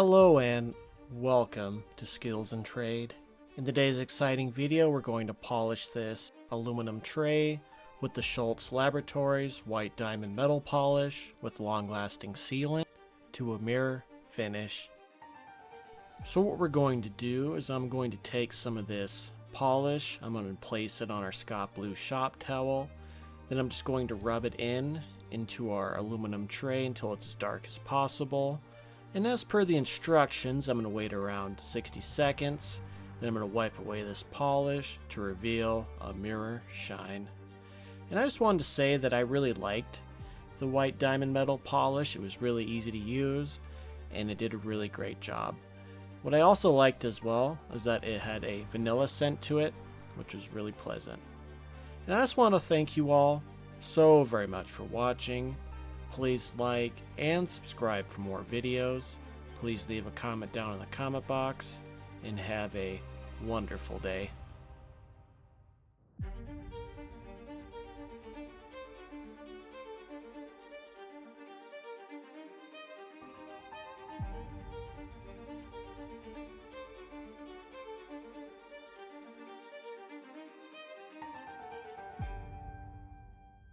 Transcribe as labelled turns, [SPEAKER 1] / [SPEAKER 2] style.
[SPEAKER 1] Hello and welcome to Skills and Trade. In today's exciting video, we're going to polish this aluminum tray with the Shultz Laboratories white diamond metal polish with long-lasting sealant to a mirror finish. So what we're going to do is I'm going to take some of this polish, I'm going to place it on our Scott Blue shop towel, then I'm just going to rub it into our aluminum tray until it's as dark as possible. And as per the instructions, I'm going to wait around 60 seconds, then I'm going to wipe away this polish to reveal a mirror shine. And I just wanted to say that I really liked the white diamond metal polish. It was really easy to use and it did a really great job. What I also liked as well is that it had a vanilla scent to it, which was really pleasant. And I just want to thank you all so very much for watching. Please like and subscribe for more videos. Please leave a comment down in the comment box and have a wonderful day.